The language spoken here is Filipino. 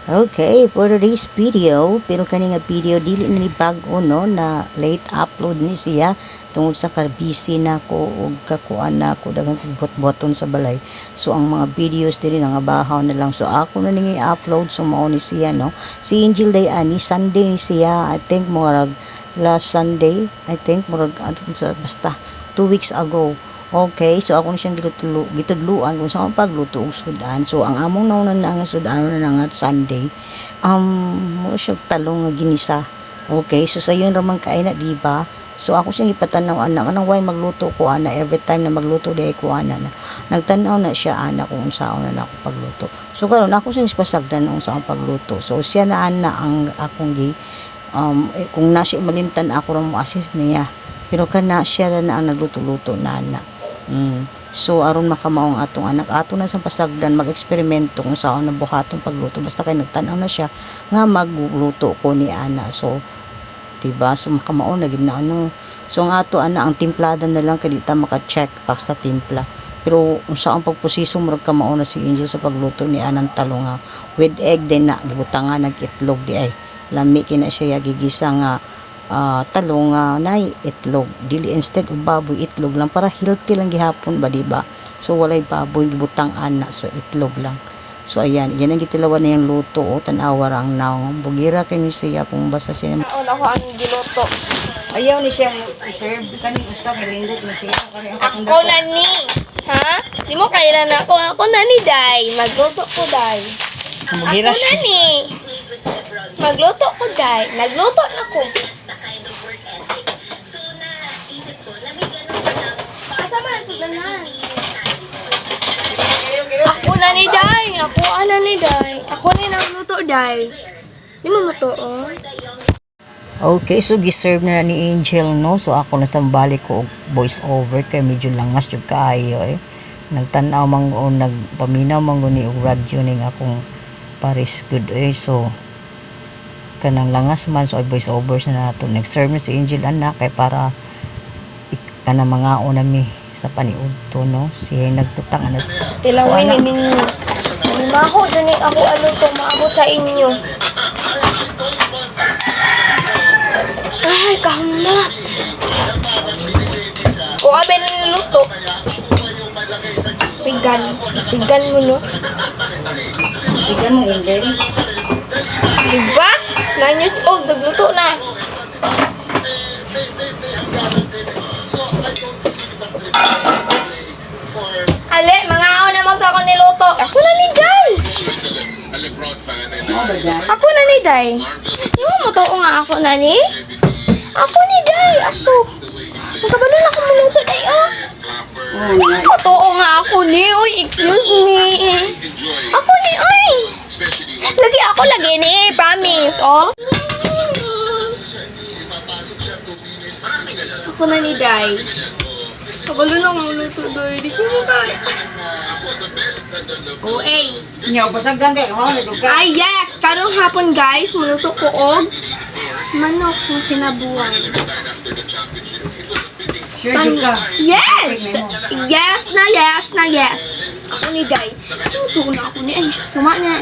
Okay, for today's video, pero kaninga video dili na ni bag-o no na late upload ni siya tungod sa busy na ko ug kakuan na ko daghang bot-boton sa balay. So ang mga videos dili nga bahaw na lang. So ako na ni upload so mao ni siya no. Si Angel Day ani Sunday ni siya. I think murag last Sunday, I think murag basta 2 weeks ago. Okay, so ako na siyang gitudluan kung saan pagluto og sudan. So ang among nauna na nga sudan na nga Sunday, mo siya talong nga ginisa. Okay, so sa yun ramang kain na diba? So ako siyang ipatanaw anak anang way magluto ko ana every time na magluto di ko ana na. Nagtanaw na siya ana kung saan na ako pagluto. So karon ako siyang pasagdan kung saan pagluto. So siya na ana ang akong kung na siya malimtan ako ra mo assist niya. Pero kana siya na ang nagluto-luto na ana. So aron makamaong atong anak ato na sa pasagdan mag-eksperimento kung saan nabuhatong pagluto basta kay nagtan-aw na siya nga magluto ko ni ana. So diba, so makamaon na gid na ano. So ang ato ana ang timplada na lang kay di ta maka-check pa sa timpla. Pero kung saan pagproseso murag kamaon na si Angel sa pagluto ni anang talong nga with egg din na gibutangan nag-itlog di ay lami kina siya gigisa nga talong nay itlog dili instead of baboy itlog lang para healthy lang gihapon ba diba. So walay baboy gibutang ana so itlog lang. So ayan yan ang gitilawan na yung luto o tanawar ang naong bugira kay ni siya kung basta siya ako ang giluto. ayaw ni siya serve kaning usa kay nindot ni siya Ako na ni. Ha? Di mo kailan ako na ni Day. Magluto ko Day. Ako na ni. Magluto ko Day. Nagluto na ko. Asa man sudanan? Ako na ni Day. Ako ana ni Day. Ako ni nagluto Day. Di mo luto oh. Okay, so giserve na ni Angel no. So ako na sambalik ko og voice over kay medyo langas jud kaayo eh. Nagtan-aw man o nagpaminaw man ni og radyo ning akong Paris good eh. So kanang langas man so voice over na nato. Nag-serve na si Angel anak kay para kana mga mi sa paniudto no. Siya nagputang ana. Tilawin ni ninyo. Maho dani ako ano to maabot sa inyo. Ay, kahamat. O, abe na niluto. Sigan. Sigan mo, no? Sigan mo, Angel. Diba? 9 years old, nagluto na. Ale, mga ako na sa ako niluto. Ako na ni Day. Ako na ni Day. Di mo mo to nga ako na ni? Ako ni Day, ako. Magkabalo na ako maluto, Day, ah. Totoo nga ako ni. Uy, excuse me. Ako ni, ay. Lagi ni, promise, oh. Ako na ni Day. Kabalo na ako maluto, Day. Di ko mo kaya. Oh, eh. Nyaw pasagdan kay mo na duga. Ay, yes! Karong hapon, guys, maluto ko og manok na sinabuan. Sure ka. Yes! Yes na yes na yes. Ako ni Day. Tuto na ako ni. Ay, suma na.